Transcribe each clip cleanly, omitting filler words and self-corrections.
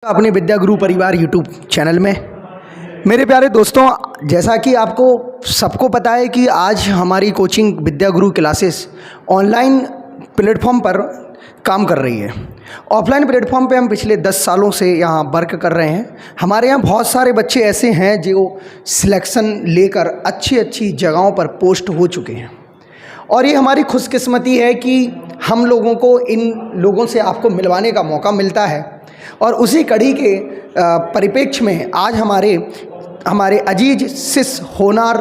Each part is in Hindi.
अपने विद्या गुरु परिवार यूट्यूब चैनल में मेरे प्यारे दोस्तों, जैसा कि आपको सबको पता है कि आज हमारी कोचिंग विद्या गुरु क्लासेस ऑनलाइन प्लेटफॉर्म पर काम कर रही है। ऑफलाइन प्लेटफॉर्म पे हम पिछले 10 सालों से यहाँ वर्क कर रहे हैं। हमारे यहाँ बहुत सारे बच्चे ऐसे हैं जो सिलेक्शन लेकर अच्छी अच्छी जगहों पर पोस्ट हो चुके हैं और ये हमारी खुशकिस्मती है कि हम लोगों को इन लोगों से आपको मिलवाने का मौका मिलता है। और उसी कड़ी के परिप्रेक्ष्य में आज हमारे अजीज शिष्य होनार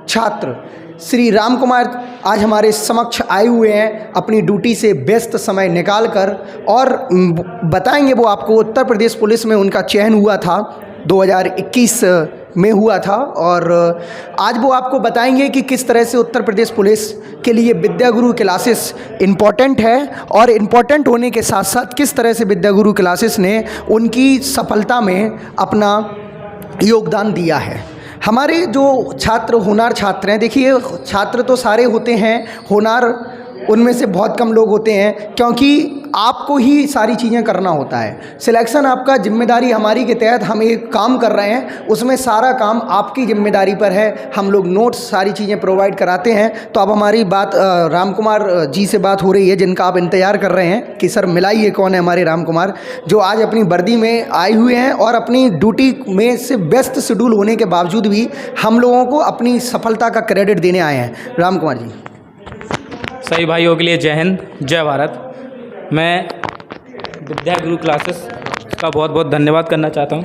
छात्र श्री राम कुमार आज हमारे समक्ष आए हुए हैं अपनी ड्यूटी से व्यस्त समय निकाल कर, और बताएंगे वो आपको। उत्तर प्रदेश पुलिस में उनका चयन हुआ था, 2021 में हुआ था, और आज वो आपको बताएंगे कि किस तरह से उत्तर प्रदेश पुलिस के लिए विद्या गुरु क्लासेस इम्पॉर्टेंट है और इम्पॉर्टेंट होने के साथ साथ किस तरह से विद्या गुरु क्लासेस ने उनकी सफलता में अपना योगदान दिया है। हमारे जो छात्र होनार छात्र हैं, देखिए छात्र तो सारे होते हैं, होनार उनमें से बहुत कम लोग होते हैं, क्योंकि आपको ही सारी चीज़ें करना होता है। सिलेक्शन आपका जिम्मेदारी हमारी के तहत हम एक काम कर रहे हैं, उसमें सारा काम आपकी जिम्मेदारी पर है। हम लोग नोट्स सारी चीज़ें प्रोवाइड कराते हैं। तो अब हमारी बात राम कुमार जी से बात हो रही है, जिनका आप इंतज़ार कर रहे हैं कि सर मिलाइए कौन है हमारे राम कुमार, जो आज अपनी वर्दी में आए हुए हैं और अपनी ड्यूटी में से व्यस्त शेड्यूल होने के बावजूद भी हम लोगों को अपनी सफलता का क्रेडिट देने आए हैं। राम कुमार जी। सभी भाइयों के लिए जय हिंद, जय भारत। मैं विद्या गुरु क्लासेस का बहुत बहुत धन्यवाद करना चाहता हूं।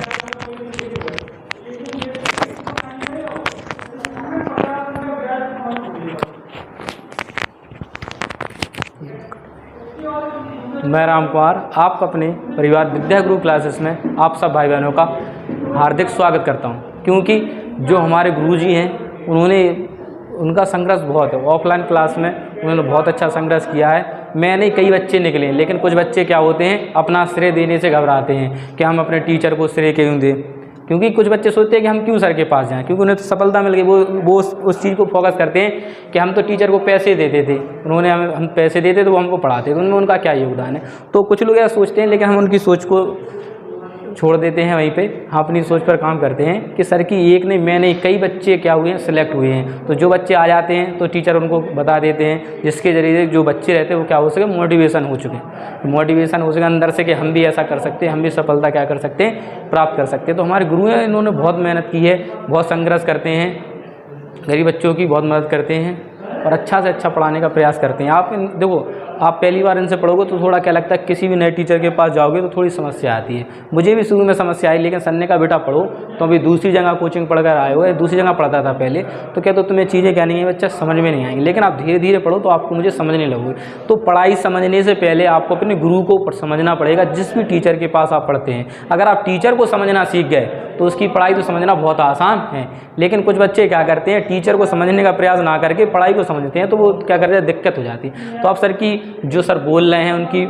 मैं राम कुमार आपका अपने परिवार विद्या गुरु क्लासेस में आप सब भाई बहनों का हार्दिक स्वागत करता हूं, क्योंकि जो हमारे गुरुजी हैं उनका संघर्ष बहुत है। ऑफलाइन क्लास में उन्होंने बहुत अच्छा संघर्ष किया है। मैंने कई बच्चे निकले, लेकिन कुछ बच्चे क्या होते हैं, अपना श्रेय देने से घबराते हैं कि हम अपने टीचर को श्रेय क्यों दें। क्योंकि कुछ बच्चे सोचते हैं कि हम क्यों सर के पास जाएं, क्योंकि उन्हें तो सफलता मिल गई। वो उस चीज़ को फोकस करते हैं कि हम तो टीचर को पैसे देते थे, उन्होंने हम पैसे देते तो वो हमको पढ़ाते थे, उनमें उनका क्या योगदान है। तो कुछ लोग ऐसा सोचते हैं, लेकिन हम उनकी सोच को छोड़ देते हैं। वहीं पे हम अपनी सोच पर काम करते हैं कि सर की एक नहीं, मैं नहीं, कई बच्चे क्या हुए हैं, सिलेक्ट हुए हैं। तो जो बच्चे आ जाते हैं तो टीचर उनको बता देते हैं, जिसके ज़रिए जो बच्चे रहते हैं वो क्या हो सके, मोटिवेशन हो चुके हैं। मोटिवेशन हो सके अंदर से कि हम भी ऐसा कर सकते हैं, हम भी सफलता क्या कर सकते हैं, प्राप्त कर सकते हैं। तो हमारे गुरु हैं, इन्होंने बहुत मेहनत की है, बहुत संघर्ष करते हैं, गरीब बच्चों की बहुत मदद करते हैं और अच्छा से अच्छा पढ़ाने का प्रयास करते हैं। आप देखो, आप पहली बार इनसे पढ़ोगे तो थोड़ा क्या लगता है, किसी भी नए टीचर के पास जाओगे तो थोड़ी समस्या आती है। मुझे भी शुरू में समस्या आई, लेकिन सर ने कहा बेटा पढ़ो। तो अभी दूसरी जगह कोचिंग पढ़कर आए हो, दूसरी जगह पढ़ता था पहले, तो क्या तो तुम्हें चीज़ें क्या नहीं है बच्चा, समझ में नहीं आएंगी, लेकिन आप धीरे धीरे पढ़ो तो आपको मुझे समझने लगोगे। तो पढ़ाई समझने से पहले आपको अपने गुरु को समझना पड़ेगा, जिस भी टीचर के पास आप पढ़ते हैं। अगर आप टीचर को समझना सीख गए तो उसकी पढ़ाई तो समझना बहुत आसान है। लेकिन कुछ बच्चे क्या करते हैं, टीचर को समझने का प्रयास ना करके पढ़ाई को समझते हैं, तो वो क्या करते हैं, दिक्कत हो जाती है। तो आप सर की जो सर बोल रहे हैं उनकी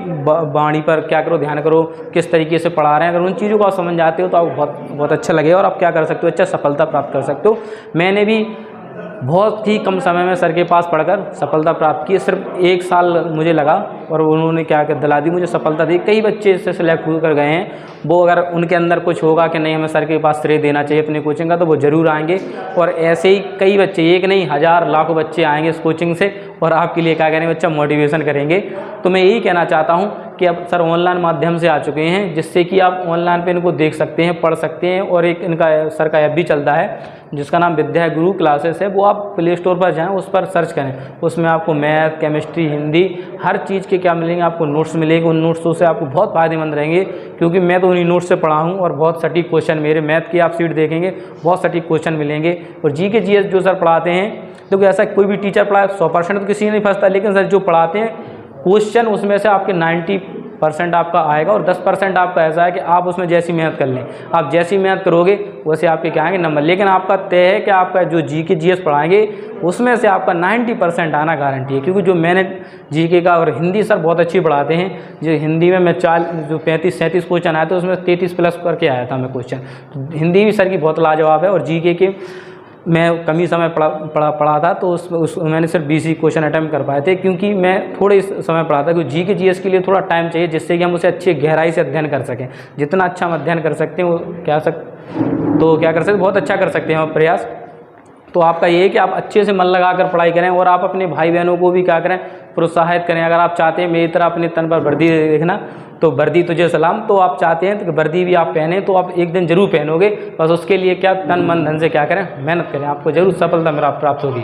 वाणी पर क्या करो, ध्यान करो, किस तरीके से पढ़ा रहे हैं। अगर उन चीज़ों को आप समझ जाते हो तो आपको बहुत अच्छा लगेगा और आप क्या कर सकते हो, अच्छा सफलता प्राप्त कर सकते हो। मैंने भी बहुत ही कम समय में सर के पास पढ़कर सफलता प्राप्त की। सिर्फ 1 साल मुझे लगा और उन्होंने क्या दिला दी, मुझे सफलता दी। कई बच्चे इससे सिलेक्ट होकर गए हैं, वो अगर उनके अंदर कुछ होगा कि नहीं हमें सर के पास श्रेय देना चाहिए अपनी कोचिंग का, तो वो ज़रूर आएंगे। और ऐसे ही कई बच्चे, एक नहीं हज़ार लाखों बच्चे आएंगे इस कोचिंग से और आपके लिए क्या करेंगे, बच्चा मोटिवेशन करेंगे। तो मैं यही कहना चाहता हूँ कि अब सर ऑनलाइन माध्यम से आ चुके हैं, जिससे कि आप ऑनलाइन पे इनको देख सकते हैं, पढ़ सकते हैं। और एक इनका सर का ऐप भी चलता है जिसका नाम विद्या गुरु क्लासेस है, वो आप प्ले स्टोर पर जाएं, उस पर सर्च करें। उसमें आपको मैथ, केमिस्ट्री, हिंदी, हर चीज़ के क्या मिलेंगे, आपको नोट्स मिलेंगे। उन नोट्सों से आपको बहुत फ़ायदेमंद रहेंगे, क्योंकि मैं तो उन्हीं नोट्स से पढ़ा हूँ और बहुत सटीक क्वेश्चन मेरे मैथ की आप सीट देखेंगे, बहुत सटीक क्वेश्चन मिलेंगे। और GK GS जो सर पढ़ाते हैं, क्योंकि ऐसा कोई भी टीचर पढ़ाए 100% तो किसी नहीं फंसता, लेकिन सर जो पढ़ाते हैं क्वेश्चन उसमें से आपके 90% आपका आएगा और 10% आपका ऐसा है कि आप उसमें जैसी मेहनत कर लें, आप जैसी मेहनत करोगे वैसे आपके क्या आएंगे नंबर। लेकिन आपका तय है कि आपका जो GK GS पढ़ाएंगे उसमें से आपका 90% आना गारंटी है, क्योंकि जो मैंने GK का और हिंदी सर बहुत अच्छी पढ़ाते हैं। जो हिंदी में मैं 35-37 क्वेश्चन आए थे, उसमें 33+ करके आया था मैं क्वेश्चन। तो हिंदी भी सर की बहुत लाजवाब है और GK के मैं कम ही समय पढ़ा था, तो मैंने सिर्फ 20 ही क्वेश्चन अटैम्प्ट कर पाए थे, क्योंकि मैं थोड़े समय पढ़ा था। क्योंकि जी के जीएस के लिए थोड़ा टाइम चाहिए, जिससे कि हम उसे अच्छी गहराई से अध्ययन कर सकें। जितना अच्छा हम अध्ययन कर सकते हैं वो क्या कर सकते, बहुत अच्छा कर सकते हैं हम प्रयास। तो आपका ये है कि आप अच्छे से मन लगाकर पढ़ाई करें, और आप अपने भाई बहनों को भी क्या करें, प्रोत्साहित करें। अगर आप चाहते हैं मेरी तरह अपने तन पर वर्दी देखना, तो वर्दी तुझे सलाम, तो आप चाहते हैं तो वर्दी भी आप पहने, तो आप एक दिन जरूर पहनोगे। बस उसके लिए क्या तन मन धन से क्या करें, मेहनत करें, आपको जरूर सफलता मेरा प्राप्त होगी।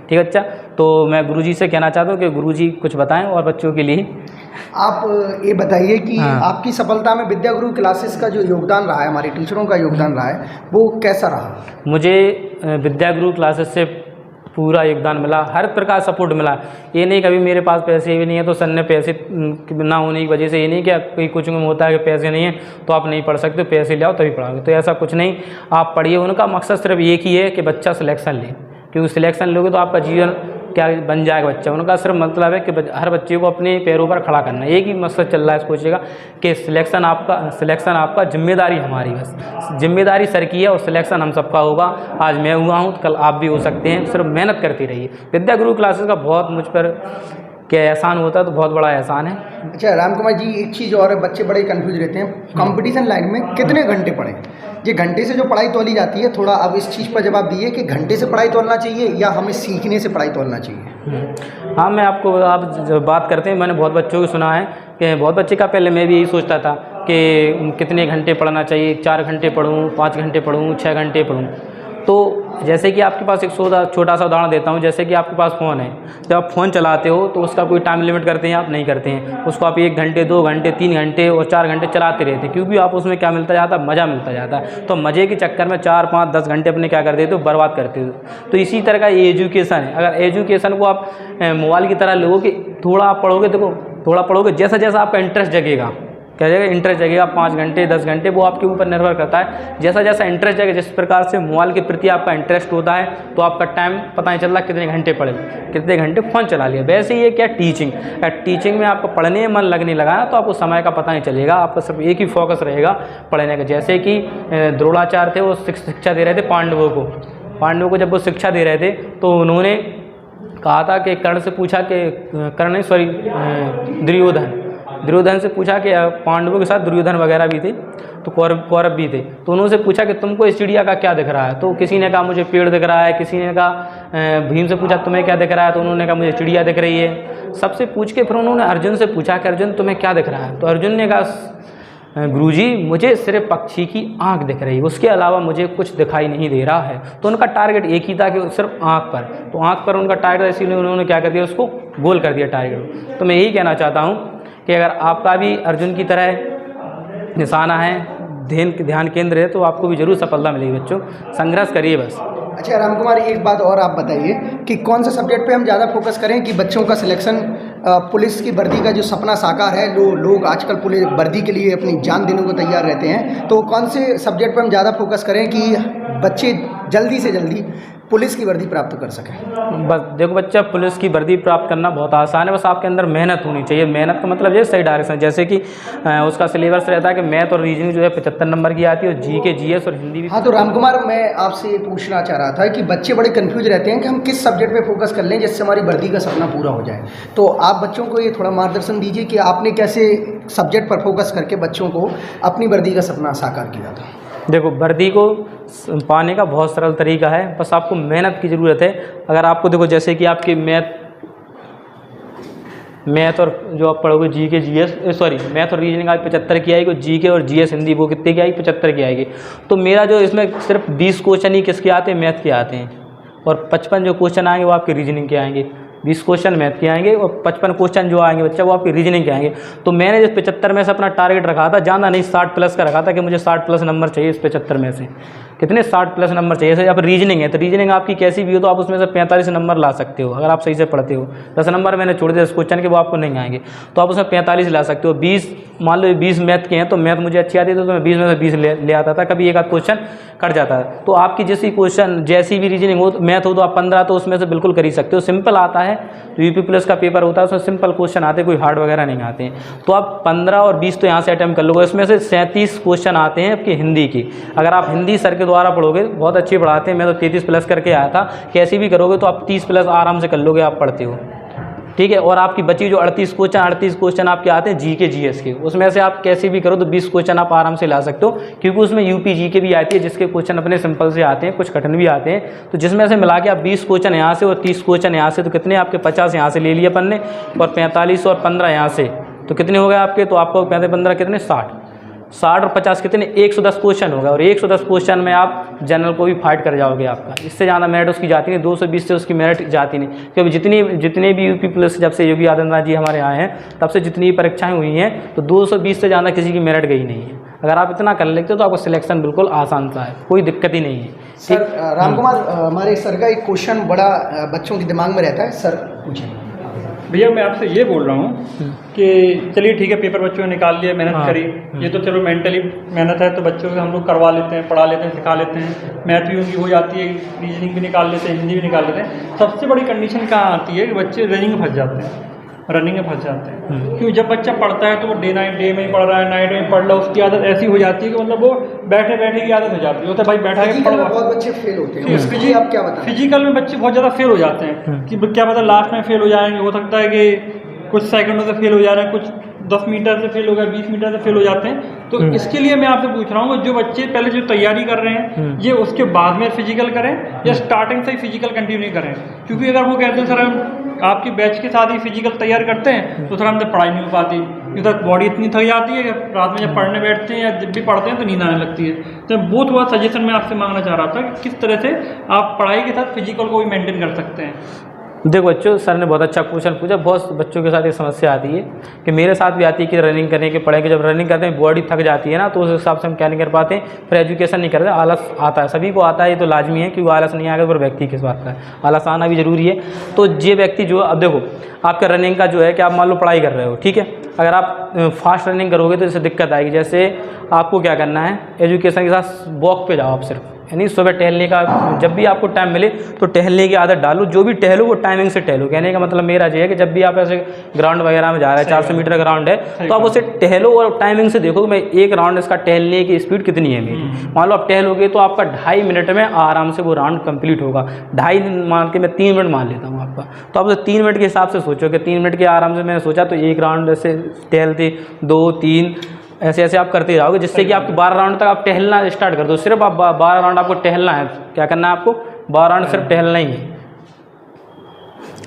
ठीक है अच्छा, तो मैं गुरुजी से कहना चाहता हूँ कि गुरुजी कुछ बताएं और बच्चों के लिए। आप ये बताइए कि हाँ। आपकी सफलता में विद्या गुरु क्लासेस का जो योगदान रहा है, हमारे टीचरों का योगदान रहा है, वो कैसा रहा? मुझे विद्या गुरु क्लासेस से पूरा योगदान मिला, हर प्रकार सपोर्ट मिला। ये नहीं कभी मेरे पास पैसे भी नहीं है तो सर ने पैसे ना होने की वजह से, ये नहीं कि कोई कोचिंग में होता है कि पैसे नहीं है तो आप नहीं पढ़ सकते, पैसे ले आओ तभी पढ़ाओगे, तो ऐसा कुछ नहीं। आप पढ़िए, उनका मकसद सिर्फ एक ही है कि बच्चा सिलेक्शन ले, क्योंकि सिलेक्शन लोगे तो आपका जीवन क्या बन जाएगा बच्चा। उनका सिर्फ मतलब है कि हर बच्चे को अपने पैरों पर खड़ा करना, एक ही मकसद चल रहा है इस कोचिंग का कि सिलेक्शन आपका जिम्मेदारी हमारी, बस जिम्मेदारी सर की है और सिलेक्शन हम सबका होगा। आज मैं हुआ हूँ, कल आप भी हो सकते हैं, सिर्फ मेहनत करती रहिए। विद्या गुरु क्लासेस का बहुत मुझ पर क्या एहसान होता है, तो बहुत बड़ा एहसान है। अच्छा राम कुमार जी, एक चीज़ और है, बच्चे बड़े कंफ्यूज रहते हैं, कंपटीशन लाइन में कितने घंटे पढ़ें? ये घंटे से जो पढ़ाई तोली जाती है, थोड़ा अब इस चीज़ पर जवाब दिए कि घंटे से पढ़ाई तोलना चाहिए या हमें सीखने से पढ़ाई तोलना चाहिए? हाँ, मैं आपको, आप जब बात करते हैं, मैंने बहुत बच्चों को सुना है कि बहुत बच्चे का पहले मैं भी यही सोचता था कि कितने घंटे पढ़ना चाहिए, 4 घंटे पढ़ूँ, 5 घंटे पढ़ूँ, 6 घंटे पढ़ूँ। तो जैसे कि आपके पास एक छोटा सा उदाहरण देता हूँ, जैसे कि आपके पास फ़ोन है, जब आप फ़ोन चलाते हो तो उसका कोई टाइम लिमिट करते हैं आप? नहीं करते हैं। उसको आप 1 घंटे, 2 घंटे, 3 घंटे और 4 घंटे चलाते रहते हैं, क्योंकि आप उसमें क्या मिलता जाता है, मज़ा मिलता जाता है। तो मज़े के चक्कर में 4, 5, 10 घंटे अपने क्या कर देते हो, बर्बाद करते हो। तो इसी तरह का एजुकेशन है। अगर एजुकेशन को आप मोबाइल की तरह लोगो कि थोड़ा आप पढ़ोगे, देखो थोड़ा पढ़ोगे, जैसा जैसा आपका इंटरेस्ट जगेगा, क्या जगह इंटरेस्ट जगेगा, 5 घंटे 10 घंटे, वो आपके ऊपर निर्भर करता है। जैसा जैसा इंटरेस्ट जगेगा, जिस प्रकार से मोबाइल के प्रति आपका इंटरेस्ट होता है, तो आपका टाइम पता नहीं चल रहा कितने घंटे पढ़े, कितने घंटे फ़ोन चला लिया। वैसे ही है क्या टीचिंग, टीचिंग में आपको पढ़ने में मन लगने लगा तो आपको समय का पता नहीं चलेगा, आपका सिर्फ एक ही फोकस रहेगा पढ़ने का। जैसे कि द्रोणाचार्य थे, वो शिक्षा दे रहे थे पांडवों को जब वो शिक्षा दे रहे थे तो उन्होंने कहा था कि कर्ण से पूछा कि दुर्योधन से पूछा कि पांडवों के साथ दुर्योधन वगैरह भी थे, तो कौरव भी थे, तो उन्होंने पूछा कि तुमको इस चिड़िया का क्या दिख रहा है? तो किसी ने कहा मुझे पेड़ दिख रहा है, किसी ने कहा, भीम से पूछा तुम्हें क्या दिख रहा है? तो उन्होंने कहा मुझे चिड़िया दिख रही है। सबसे पूछ के फिर उन्होंने अर्जुन से पूछा कि अर्जुन तुम्हें क्या दिख रहा है? तो अर्जुन ने कहा गुरुजी मुझे सिर्फ पक्षी की आंख दिख रही है, उसके अलावा मुझे कुछ दिखाई नहीं दे रहा है। तो उनका टारगेट एक ही था कि सिर्फ आंख पर, तो आंख पर उनका टारगेट, इसीलिए उन्होंने क्या कर दिया, उसको गोल कर दिया टारगेट। तो मैं यही कहना चाहता हूँ कि अगर आपका भी अर्जुन की तरह निशाना है, ध्यान केंद्र है, तो आपको भी जरूर सफलता मिलेगी। बच्चों संघर्ष करिए बस। अच्छा राम कुमार, एक बात और आप बताइए कि कौन सा सब्जेक्ट पे हम ज़्यादा फोकस करें कि बच्चों का सिलेक्शन, पुलिस की वर्दी का जो सपना साकार है, लोग आजकल पुलिस वर्दी के लिए अपनी जान देने को तैयार रहते हैं, तो कौन से सब्जेक्ट पे हम ज़्यादा फोकस करें कि बच्चे जल्दी से जल्दी पुलिस की वर्दी प्राप्त कर सकें? बस देखो बच्चा, पुलिस की वर्दी प्राप्त करना बहुत आसान है, बस आपके अंदर मेहनत होनी चाहिए। मेहनत का मतलब ये सही डायरेक्शन, जैसे कि उसका सिलेबस रहता है कि मैथ और रीजनिंग जो है 75 नंबर की आती है, और जीके जीएस और हिंदी भी। हाँ, तो राम कुमार मैं आपसे पूछना चाह रहा था कि बच्चे बड़े कंफ्यूज रहते हैं कि हम किस सब्जेक्ट पे फोकस कर लें जिससे हमारी वर्दी का सपना पूरा हो जाए। तो आप बच्चों को ये थोड़ा मार्गदर्शन दीजिए कि आपने कैसे सब्जेक्ट पर फोकस करके बच्चों को अपनी वर्दी का सपना साकार किया था। देखो, वर्दी को पाने का बहुत सरल तरीका है, बस आपको मेहनत की ज़रूरत है। अगर आपको देखो, जैसे कि आपकी मैथ और जो आप पढ़ोगे जीके जीएस, मैथ और रीजनिंग आज 75 की आएगी, जीके और जीएस हिंदी वो कितने की आएगी? 75 की आएगी। तो मेरा जो इसमें सिर्फ 20 क्वेश्चन ही किसके आते हैं? मैथ के आते हैं, और 55 जो क्वेश्चन आएंगे वो आपके रीजनिंग के आएंगे। 20 क्वेश्चन मैथ के आएंगे और 55 क्वेश्चन जो आएंगे बच्चा वो आपकी रीजनिंग के आएंगे। तो मैंने जिस 75 में से अपना टारगेट रखा था, ज़्यादा नहीं 60 प्लस का रखा था कि मुझे 60 प्लस नंबर चाहिए इस 75 में से। कितने? 60 प्लस नंबर चाहिए। जैसे आप रीजनिंग है तो रीजनिंग आपकी कैसी भी हो तो आप उसमें से 45 नंबर ला सकते हो अगर आप सही से पढ़ते हो। 10 नंबर मैंने छोड़ दिया इस क्वेश्चन के, वो आपको नहीं आएंगे, तो आप उसमें 45 ला सकते हो। 20 मान लो 20 मैथ के हैं तो मैथ मुझे अच्छी आती थी, तो मैं 20 में से 20 ले आता था, कभी एक आध क्वेश्चन कट जाता है। तो आपकी जैसी क्वेश्चन जैसी भी रीजनिंग हो, मैथ हो, तो आप 15 तो उसमें से बिल्कुल कर ही सकते हो। सिंपल आता है, तो यूपी प्लस का पेपर होता है उसमें सिंपल क्वेश्चन आते हैं, कोई हार्ड वगैरह नहीं आते हैं। तो आप 15 और 20 तो यहाँ से अटैम्प्ट कर लोगे। इसमें से 37 क्वेश्चन आते हैं आपकी हिंदी की। अगर आप हिंदी सर के द्वारा पढ़ोगे बहुत अच्छी पढ़ाते हैं, मैं तो 33 प्लस करके आया था, कैसे भी करोगे तो आप 30 प्लस आराम से कर लोगे, आप पढ़ते हो, ठीक है। और आपकी बची जो 38 क्वेश्चन आपके आते हैं GK GS के, उसमें से आप कैसे भी करो तो 20 क्वेश्चन आप आराम से ला सकते हो, क्योंकि उसमें UP GK भी आती है, जिसके क्वेश्चन अपने सिंपल से आते हैं, कुछ कठिन भी आते हैं। तो जिसमें से मिला के आप 20 क्वेश्चन यहाँ से और 30 क्वेश्चन यहाँ से, तो कितने आपके 50 यहाँ से ले लिए अपन ने, और 45 और 15 यहाँ से, तो कितने हो गए आपके, तो आपको 15 कितने 60 और 50 कितने 110 क्वेश्चन होगा। और 110 क्वेश्चन में आप जनरल को भी फाइट कर जाओगे, आपका इससे ज़्यादा मेरिट उसकी जाती नहीं, 220 से उसकी मेरिट जाती नहीं, क्योंकि जितने भी UP प्लस जब से योगी आदित्यनाथ जी हमारे आए हैं तब से जितनी परीक्षाएं हुई हैं, तो 220 से ज़्यादा किसी की मेरिट गई नहीं है। अगर आप इतना कर लेते हो तो आपको सिलेक्शन बिल्कुल आसान सा है, कोई दिक्कत ही नहीं है। सर राम कुमार, हमारे सर का एक क्वेश्चन बड़ा बच्चों के दिमाग में रहता है, सर पूछें। भैया मैं आपसे ये बोल रहा हूँ कि चलिए ठीक है, पेपर बच्चों ने निकाल लिया, मेहनत करी, ये तो चलो मेंटली मेहनत है, तो बच्चों से हम लोग करवा लेते हैं, पढ़ा लेते हैं, सिखा लेते हैं, मैथ भी उनकी हो जाती है, रीजनिंग भी निकाल लेते हैं, हिंदी भी निकाल लेते हैं। सबसे बड़ी कंडीशन कहाँ आती है कि बच्चे रनिंग में फंस जाते हैं, रनिंग में फंस जाते हैं। क्योंकि जब बच्चा पढ़ता है तो वो डे में ही पढ़ रहा है, नाइट में पढ़ रहा है, उसकी आदत ऐसी हो जाती है कि मतलब वो बैठे बैठे की आदत हो जाती है, तो भाई बैठा के पढ़ रहा है। बहुत बच्चे फेल होते हैं, उसके लिए आप क्या बताएं? फिजिकल में बच्चे बहुत ज़्यादा फेल हो जाते हैं कि क्या पता लास्ट में फेल हो जाएंगे, हो सकता है कि कुछ सेकंडों से फेल हो जा रहे हैं, कुछ 10 मीटर से फेल हो गए, 20 मीटर से फेल हो जाते हैं। तो इसके लिए मैं आपसे पूछ रहा हूँ, जो बच्चे पहले जो तैयारी कर रहे हैं ये उसके बाद में फिजिकल करें या स्टार्टिंग से ही फिजिकल कंटिन्यू करें? क्योंकि अगर वो कहते हैं सर हम आपकी बैच के साथ ही फिजिकल तैयार करते हैं तो सर हमसे पढ़ाई नहीं हो पाती, क्योंकि बॉडी इतनी थक जाती है कि रात में जब पढ़ने बैठते हैं या जब भी पढ़ते हैं तो नींद आने लगती है। तो वो थोड़ा सजेशन मैं आपसे मांगना चाह रहा था कि किस तरह से आप पढ़ाई के साथ फिजिकल को भी मेंटेन कर सकते हैं। देखो बच्चों, सर ने बहुत अच्छा क्वेश्चन पूछा। बहुत बच्चों के साथ एक समस्या आती है कि मेरे साथ भी आती है कि रनिंग करने के पढ़े के जब रनिंग करते हैं बॉडी थक जाती है ना, तो उस हिसाब से हम क्या नहीं कर पाते हैं, फिर एजुकेशन नहीं करते, आलस आता है, सभी को आता है, ये तो लाजमी है, क्योंकि आलस नहीं आएगा तो व्यक्ति किस बात का है, आलस आना भी जरूरी है। तो ये व्यक्ति जो, अब देखो आपका रनिंग का जो है कि आप मान लो पढ़ाई कर रहे हो, ठीक है, अगर आप फास्ट रनिंग करोगे तो इससे दिक्कत आएगी। जैसे आपको क्या करना है, एजुकेशन के साथ वॉक पे जाओ आप सिर्फ, यानी सुबह टहलने का, जब भी आपको टाइम मिले तो टहलने की आदत डालो, जो भी टहलो वो टाइमिंग से टहलो। कहने का मतलब मेरा ये है कि जब भी आप ऐसे ग्राउंड वगैरह में जा रहे हैं, 400 मीटर ग्राउंड है, तो आप उसे टहलो और टाइमिंग से देखो कि मैं एक राउंड इसका टहलने की स्पीड कितनी है मेरी। मान लो आप टहलोगे तो आपका 2.5 मिनट में आराम से वो राउंड कंप्लीट होगा। 2.5 मान के मैं 3 मिनट मान लेता हूँ आपका, तो आप 3 मिनट के हिसाब से सोचो कि 3 मिनट के आराम से मैंने सोचा तो एक राउंड ऐसे टहलते 2 3 ऐसे ऐसे आप करते जाओगे, जिससे कि आपको 12 राउंड तक आप टहलना स्टार्ट कर दो। सिर्फ आप 12 राउंड आपको टहलना है। क्या करना है आपको? 12 राउंड सिर्फ टहलना ही है।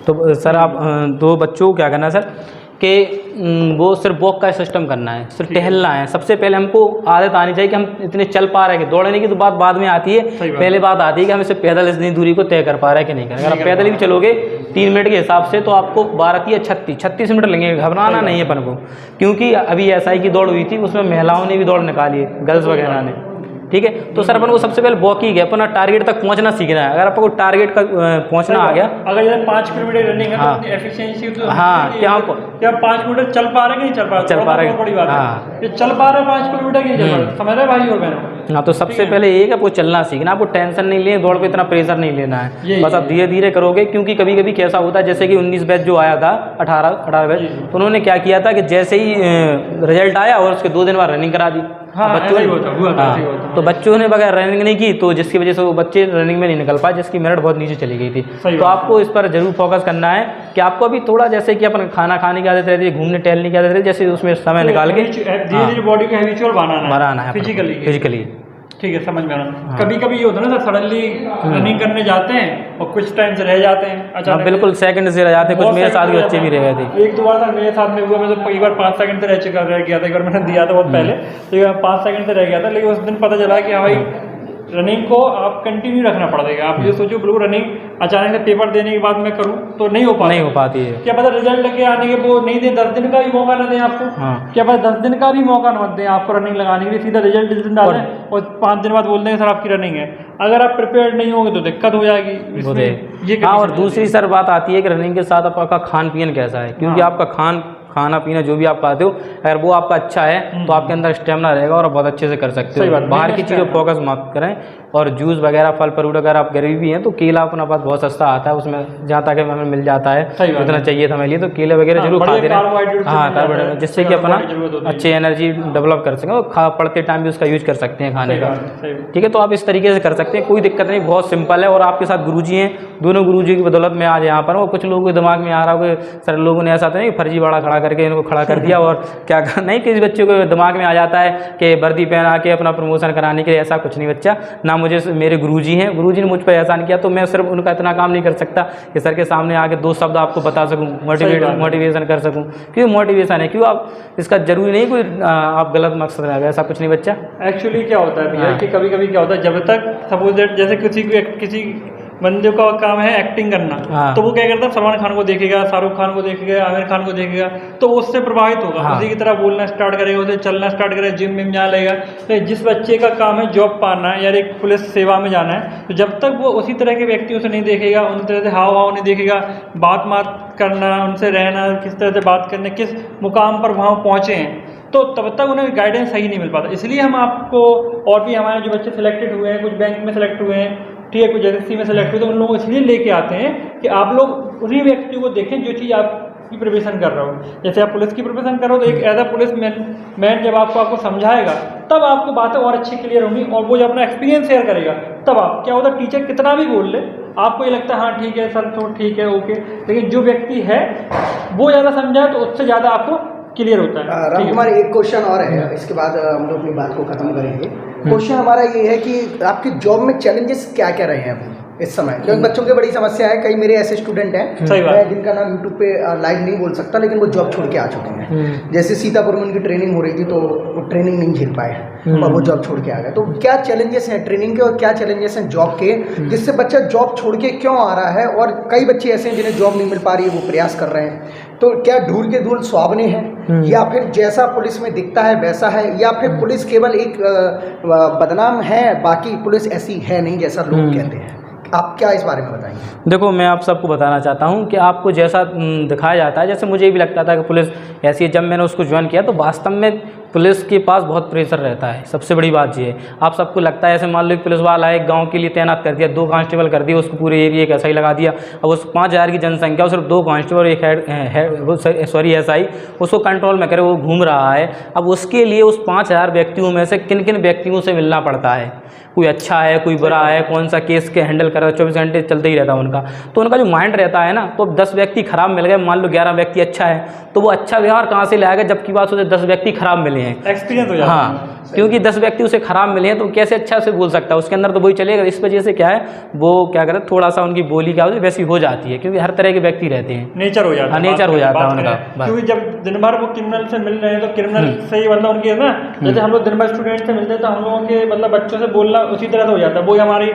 तो सर आप दो बच्चों को क्या करना है सर कि वो सिर्फ वॉक का सिस्टम करना है, सिर्फ टहलना है। सबसे पहले हमको आदत आनी चाहिए कि हम इतने चल पा रहे हैं कि दौड़ने की तो बात बाद में आती है, पहले बात आती है कि हम इसे पैदल इतनी दूरी को तय कर पा रहे हैं कि नहीं कर रहे। अगर आप पैदल भी चलोगे 3 मिनट के हिसाब से तो आपको 12 या 36 मिनट लगेंगे। घबराना नहीं है अपन को, क्योंकि अभी SI की दौड़ हुई थी, उसमें महिलाओं ने भी दौड़ निकाली है, गर्ल्स वगैरह ने, ठीक है। तो सर अपन को सबसे पहले वॉकिंग है, अपना टारगेट तक पहुंचना सीखना है। अगर आपको टारगेट का पहुंचना आ गया, अगर ये 5 किलोमीटर रनिंग है हाँ, तो एफिशिएंसी तो हाँ, क्या 5 किलोमीटर चल पा रहे कि नहीं चल पा रहे, बहुत बड़ी बात है। ये चल पा रहे 5 किलोमीटर की चल पा रहे, समझ रहे भाई और बहनों। हाँ, तो सबसे पहले ये है आपको चलना सीखना, आपको टेंशन नहीं लेना, दौड़ पे इतना प्रेशर नहीं लेना है, बस आप धीरे धीरे करोगे। क्योंकि कभी कभी कैसा होता है, जैसे कि 19 बैच जो आया था, 18 बैच, तो उन्होंने क्या किया था कि जैसे ही रिजल्ट आया और उसके 2 दिन बाद रनिंग करा दी। हाँ, तो बच्चों ने बगैर रनिंग नहीं की, तो जिसकी वजह से वो बच्चे रनिंग में नहीं निकल पाए, जिसकी मेरिट बहुत नीचे चली गई थी। तो आपको इस पर जरूर फोकस करना है कि आपको अभी थोड़ा, जैसे कि अपन खाना खाने की आदत रहती है, घूमने टहलने की आदत रहती है, जैसे उसमें समय निकाल के धीरे धीरे बॉडी को हैबिचुअल बनाना है फिजिकली। ठीक है, समझ में आ रहा। कभी कभी ये होता है ना सर, सडनली रनिंग करने जाते हैं और कुछ टाइम से रह जाते हैं, अचानक बिल्कुल सेकंड से रह जाते हैं। कुछ मेरे साथ भी बच्चे भी रह गए थे, 1-2 बार तक मेरे साथ में हुआ। मैं तो एक बार 5 सेकंड से रह गया था, एक बार मैंने दिया था बहुत पहले, तो एक बार 5 सेकंड से रह गया था। लेकिन उस दिन पता चला कि हाँ भाई रनिंग को आप कंटिन्यू रखना पड़ेगा। आप ये सोचो बिल्कुल रनिंग अचानक से पेपर देने के बाद मैं करूँ तो नहीं हो पाती है। क्या पता रिजल्ट लेके आने के वो नहीं दें, 10 दिन का भी मौका न दें आपको। क्या पता 10 दिन का भी मौका न दें आपको रनिंग लगाने के लिए, सीधा रिजल्ट जिस दिन डालें और 5 दिन बाद बोल देंगे सर आपकी रनिंग है। अगर आप प्रिपेयर्ड नहीं होंगे तो दिक्कत हो जाएगी। हाँ, और दूसरी सर बात आती है कि रनिंग के साथ आपका खान पीन कैसा है, क्योंकि आपका खाना पीना जो भी आप खाते हो, अगर वो आपका अच्छा है तो आपके अंदर स्टेमिना रहेगा और आप बहुत अच्छे से कर सकते हो। बाहर की चीज़ों फोकस मत करें। और जूस वगैरह, फल फ्रूट, अगर आप गरीब भी हैं तो केला अपना पास बहुत सस्ता आता है, उसमें जहाँ तक हमें मिल जाता है जितना चाहिए था हमें लिए, तो केले वगैरह जरूर खाते रहें। हाँ, कार्बोहाइड्रेट, जिससे कि अपना अच्छी एनर्जी डेवलप कर सकें और पढ़ते टाइम भी उसका यूज कर सकते हैं खाने का। ठीक है, तो आप इस तरीके से कर सकते हैं, कोई दिक्कत नहीं, बहुत सिंपल है। और आपके साथ गुरुजी हैं, दोनों गुरुजी की बदौलत में आज यहाँ पर हूँ। कुछ लोगों के दिमाग में आ रहा होगा, सर लोगों ने ऐसा तो नहीं फर्जी बाड़ा खड़ा करके इनको खड़ा कर दिया और क्या नहीं, किसी बच्चे को दिमाग में आ जाता है कि वर्दी पहना के अपना प्रमोशन कराने के लिए। ऐसा कुछ नहीं बच्चा, ना मुझे मेरे गुरुजी हैं, गुरुजी ने मुझ पर एहसान किया तो मैं सिर्फ उनका इतना काम नहीं कर सकता कि सर के सामने आके 2 शब्द आपको बता सकूं, मोटिवेशन कर सकूं। क्यों मोटिवेशन है, क्यों आप इसका जरूरी नहीं कोई आप गलत मकसद रहे, ऐसा कुछ नहीं बच्चा। एक्चुअली क्या होता है भैया कि कभी कभी क्या होता है, जब तक सपोज दैट जैसे किसी बंदे का काम है एक्टिंग करना, तो वो क्या करता है, सलमान खान को देखेगा, शाहरुख खान को देखेगा, आमिर खान को देखेगा, तो उससे प्रभावित होगा, उसी की तरह बोलना स्टार्ट करेगा, उसे चलना स्टार्ट करेगा, जिम में जाने लगेगा। तो जिस बच्चे का काम है जॉब पाना है या एक पुलिस सेवा में जाना है, तो जब तक वो उसी तरह के व्यक्तियों से नहीं देखेगा, उन तरह से हाव भाव नहीं देखेगा, बात करना, उनसे रहना, किस तरह से बात करना, किस मुकाम पर वहाँ पहुँचे हैं, तो तब तक उन्हें गाइडेंस सही नहीं मिल पाता। इसलिए हम आपको, और भी हमारे जो बच्चे सिलेक्टेड हुए हैं, कुछ बैंक में सिलेक्ट हुए हैं, ठीक है, कुछ एसएससी में सिलेक्ट हुए, तो उन लोगों को इसलिए लेके आते हैं कि आप लोग उन्हीं व्यक्ति को देखें जो चीज़ आपकी प्रिपरेशन कर रहा हो। जैसे आप पुलिस की प्रिपरेशन करो तो एक एज अ पुलिस मैन जब आपको समझाएगा तब आपको बातें और अच्छी क्लियर होंगी, और वो जब अपना एक्सपीरियंस शेयर करेगा तब आप क्या होता है, टीचर कितना भी बोल ले आपको ये लगता है हाँ ठीक है सर, तो ठीक है ओके, लेकिन जो व्यक्ति है वो ज़्यादा समझाए तो उससे ज़्यादा आपको क्लियर होता है। राम कुमार, एक क्वेश्चन और है, इसके बाद हम लोग अपनी बात को खत्म करेंगे। क्वेश्चन हमारा ये है कि आपकी जॉब में चैलेंजेस क्या क्या रहे हैं अभी इस समय, क्योंकि बच्चों की बड़ी समस्या है। कई मेरे ऐसे स्टूडेंट हैं जिनका नाम यूट्यूब पे लाइव नहीं बोल सकता, लेकिन वो जॉब छोड़ के आ चुके हैं। जैसे सीतापुर में उनकी ट्रेनिंग हो रही थी तो वो ट्रेनिंग नहीं झेल पाए और वो जॉब छोड़ के आ गए। तो क्या चैलेंजेस हैं ट्रेनिंग के और क्या चैलेंजेस हैं जॉब के, जिससे बच्चा जॉब छोड़ के क्यों आ रहा है? और कई बच्चे ऐसे हैं जिन्हें जॉब नहीं मिल पा रही है, वो प्रयास कर रहे हैं। तो क्या धूल के धूल सुहावने हैं, या फिर जैसा पुलिस में दिखता है वैसा है, या फिर पुलिस केवल एक बदनाम है, बाकी पुलिस ऐसी है नहीं जैसा लोग कहते हैं? आप क्या इस बारे में बताएंगे? देखो, मैं आप सबको बताना चाहता हूं कि आपको जैसा दिखाया जाता है, जैसे मुझे भी लगता था कि पुलिस ऐसी है, जब मैंने उसको ज्वाइन किया तो वास्तव में पुलिस के पास बहुत प्रेशर रहता है। सबसे बड़ी बात ये है, आप सबको लगता है ऐसे मान लो एक पुलिस वाला है, एक गांव के लिए तैनात कर दिया, 2 कांस्टेबल कर दिया, उसको पूरे एरिया का सही लगा दिया। अब उस 5000 की जनसंख्या, सिर्फ 2 कांस्टेबल, एक एसआई उसको कंट्रोल में करे, वो घूम रहा है। अब उसके लिए उस 5000 व्यक्तियों में से किन किन व्यक्तियों से मिलना पड़ता है, कोई अच्छा है, कोई बुरा है, कौन सा केस के हैंडल कर रहा है, 24 घंटे चलते ही रहता है उनका। तो उनका जो माइंड रहता है ना, तो 10 व्यक्ति खराब मिल गए, मान लो 11 व्यक्ति अच्छा है, तो वो अच्छा व्यवहार कहाँ से लाएगा, जबकि बात उसे 10 व्यक्ति खराब मिले हैं, एक्सपीरियंस हो जाता है। हाँ, क्योंकि 10 व्यक्ति उसे खराब मिले हैं तो कैसे अच्छा से बोल सकता है, उसके अंदर तो वही चलेगा। इस वजह से क्या है, वो क्या करे, थोड़ा सा उनकी बोली क्या होती है वैसी हो जाती है, क्योंकि हर तरह के व्यक्ति रहते हैं, नेचर हो जाता है, नेचर हो जाता है उनका। क्योंकि जब दिन भर वो क्रिमिनल से मिल रहे हैं तो क्रिमिनल से ही मतलब उनकी है ना, जैसे हम लोग दिन भर स्टूडेंट से मिलते हैं तो हम लोगों के मतलब बच्चों से बोलना उसी तरह से हो जाता है, वो हमारी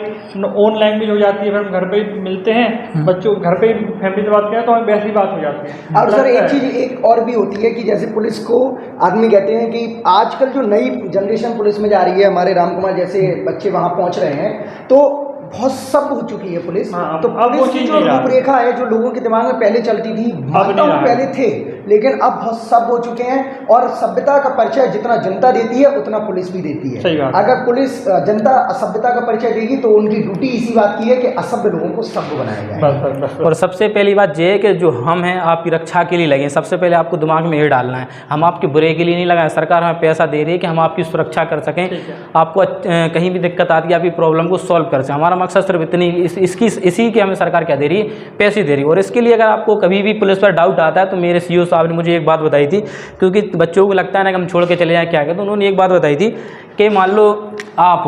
ओन लैंग्वेज हो जाती है। फिर हम घर पे मिलते हैं, बच्चों घर पे फैमिली से बात करें तो हमें वैसी बात हो जाती है। और सर एक चीज़ एक और भी होती है कि जैसे पुलिस को आदमी कहते हैं कि आजकल जो नई जनरेशन पुलिस में जा रही है, हमारे राम कुमार जैसे बच्चे वहाँ पहुँच रहे हैं, तो बहुत सब हो चुकी है पुलिस। तो अब वो चीज़ जो रूपरेखा है जो लोगों के दिमाग में पहले चलती थी, पहले थे, लेकिन अब बहुत सब हो चुके हैं। और सभ्यता का परिचय जितना जनता देती है उतना पुलिस भी देती है। अगर पुलिस जनता असभ्यता का परिचय देगी तो उनकी ड्यूटी इसी बात की है कि असभ्य लोगों को सभ्य बनाया जाए। और सबसे पहली बात यह है कि जो हम हैं आपकी रक्षा के लिए लगे, सबसे पहले आपको दिमाग में ये डालना है, हम आपके बुरे के लिए नहीं लगाए। सरकार हमें पैसा दे रही है कि हम आपकी सुरक्षा कर सकें, आपको कहीं भी दिक्कत आती है आपकी प्रॉब्लम को सॉल्व कर सकें। हमारा मकसद सिर्फ इतनी इसी के हमें सरकार क्या दे रही है, पैसे दे रही है। और इसके लिए अगर आपको कभी भी पुलिस पर डाउट आता है तो मेरे सीईओ साहब ने मुझे एक बात बताई थी, क्योंकि बच्चों को लगता है ना कि हम छोड़ के चले जाएं क्या है, तो उन्होंने एक बात बताई थी कि मान लो आप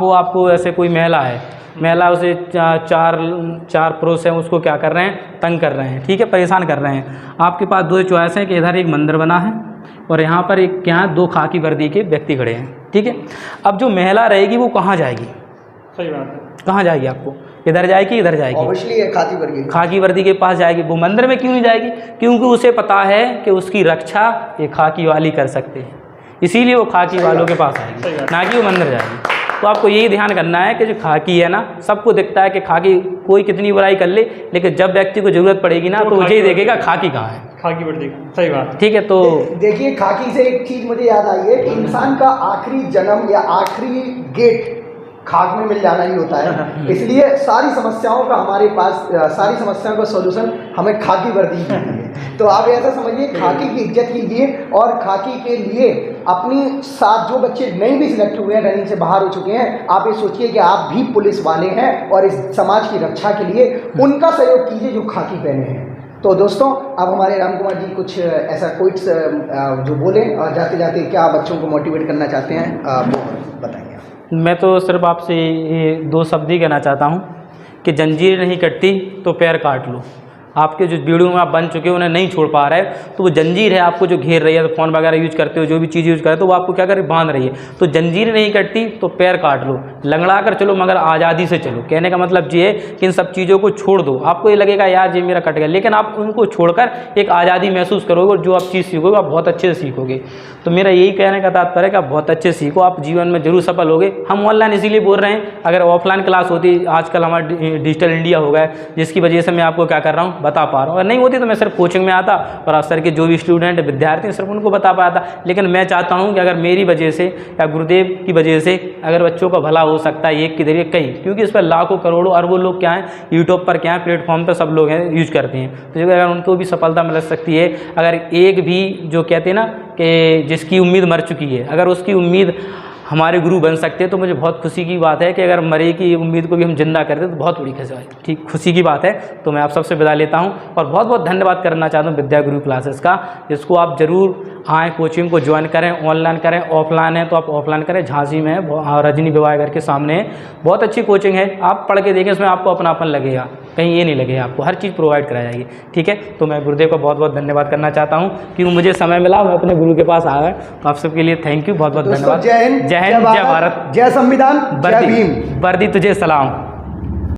हो आपको ऐसे कोई महिला उसे चार पुरुष हैं उसको क्या कर रहे हैं, तंग कर रहे हैं, ठीक है, परेशान कर रहे हैं। आपके पास 2 चॉइस हैं कि इधर एक मंदिर बना है और यहाँ पर एक क्या 2 खाकी वर्दी के व्यक्ति खड़े हैं, ठीक है। अब जो महिला रहेगी वो कहाँ जाएगी? सही बात है, कहाँ जाएगी? आपको इधर जाएगी, इधर जाएगी? ऑब्वियसली खाकी वर्दी के पास जाएगी। वो मंदिर में क्यों नहीं जाएगी? क्योंकि उसे पता है कि उसकी रक्षा ये खाकी वाली कर सकते हैं, इसीलिए वो खाकी वालों के पास आएगी, ना कि वो मंदिर जाएगी। तो आपको यही ध्यान करना है कि जो खाकी है ना, सबको दिखता है कि खाकी कोई कितनी बुराई कर ले, लेकिन जब व्यक्ति को ज़रूरत पड़ेगी ना तो वो यही देखेगा खाकी कहाँ है, खाकी पर देखेगा। सही बात। ठीक है। तो देखिए, खाकी से एक चीज़ मुझे याद आई है कि इंसान का आखिरी जन्म या आखिरी गेट खाक में मिल जाना ही होता है, इसलिए सारी समस्याओं का हमारे पास, सारी समस्याओं का सॉल्यूशन हमें खाकी वर्दी की है। तो आप ऐसा समझिए, खाकी की इज्जत कीजिए और खाकी के लिए अपनी साथ जो बच्चे नहीं भी सिलेक्ट हुए हैं, रनिंग से बाहर हो चुके हैं, आप ये सोचिए कि आप भी पुलिस वाले हैं और इस समाज की रक्षा के लिए उनका सहयोग कीजिए जो खाकी पहने हैं। तो दोस्तों, अब हमारे राम कुमार जी कुछ ऐसा क्विट्स जो बोलें और जाते जाते क्या बच्चों को मोटिवेट करना चाहते हैं वो बताएंगे। मैं तो सिर्फ आपसे ये 2 शब्द ही कहना चाहता हूँ कि जंजीर नहीं कटती तो पैर काट लो। आपके जो वीडियो में आप बन चुके हो उन्हें नहीं छोड़ पा रहे, तो वो जंजीर है आपको जो घेर रही है, तो फ़ोन वगैरह यूज़ करते हो, जो भी चीज़ यूज़ करते हो, तो वो आपको क्या करे, बांध रही है। तो जंजीर नहीं कटती तो पैर काट लो, लंगड़ा कर चलो मगर आज़ादी से चलो। कहने का मतलब ये है कि इन सब चीज़ों को छोड़ दो। आपको ये लगेगा यार ये मेरा कट गया, लेकिन आप उनको छोड़कर एक आज़ादी महसूस करोगे और जो आप चीज़ सीखोगे आप बहुत अच्छे से सीखोगे। तो मेरा यही कहने का तात्पर्य है कि आप बहुत अच्छे सीखो, आप जीवन में जरूर सफल होगे। हम ऑनलाइन इसीलिए बोल रहे हैं, अगर ऑफलाइन क्लास होती, आजकल हमारा डिजिटल इंडिया हो गया है, जिसकी वजह से मैं आपको क्या कर रहा हूँ, बता पा रहा हूँ। अगर नहीं होती तो मैं सिर्फ कोचिंग में आता और अवसर के जो भी स्टूडेंट विद्यार्थी सिर्फ उनको बता पाता। लेकिन मैं चाहता हूँ कि अगर मेरी वजह से या गुरुदेव की वजह से अगर बच्चों का भला हो सकता है एक के जरिए कई, क्योंकि इस पर लाखों करोड़ों अरबों लोग क्या हैं, यूट्यूब पर क्या है, प्लेटफॉर्म पर सब लोग हैं, यूज करते हैं। तो अगर उनको भी सफलता मिल सकती है, अगर एक भी जो कहते हैं ना कि जिसकी उम्मीद मर चुकी है, अगर उसकी उम्मीद हमारे गुरु बन सकते हैं, तो मुझे बहुत खुशी की बात है कि अगर मरे की उम्मीद को भी हम जिंदा करते तो बहुत बड़ी खुशी की बात है। तो मैं आप सबसे विदा लेता हूं और बहुत बहुत धन्यवाद करना चाहता हूं विद्या गुरु क्लासेस का, जिसको आप ज़रूर आएँ, कोचिंग को ज्वाइन करें, ऑनलाइन करें, ऑफलाइन है तो आप ऑफलाइन करें। झांसी में है, रजनी विवाह घर के सामने है, बहुत अच्छी कोचिंग है, आप पढ़ के देखें, इसमें आपको अपनापन लगेगा, कहीं ये नहीं लगेगा, आपको हर चीज़ प्रोवाइड कराई जाएगी। ठीक है, तो मैं गुरुदेव का बहुत बहुत धन्यवाद करना चाहता हूँ कि मुझे समय मिला, मैं अपने गुरु के पास आ गया। तो आप सबके लिए थैंक यू, बहुत बहुत धन्यवाद। जय हिंद, जय हिंद, जय भारत, जय संविधान, जय भीम, वर्दी तुझे सलाम।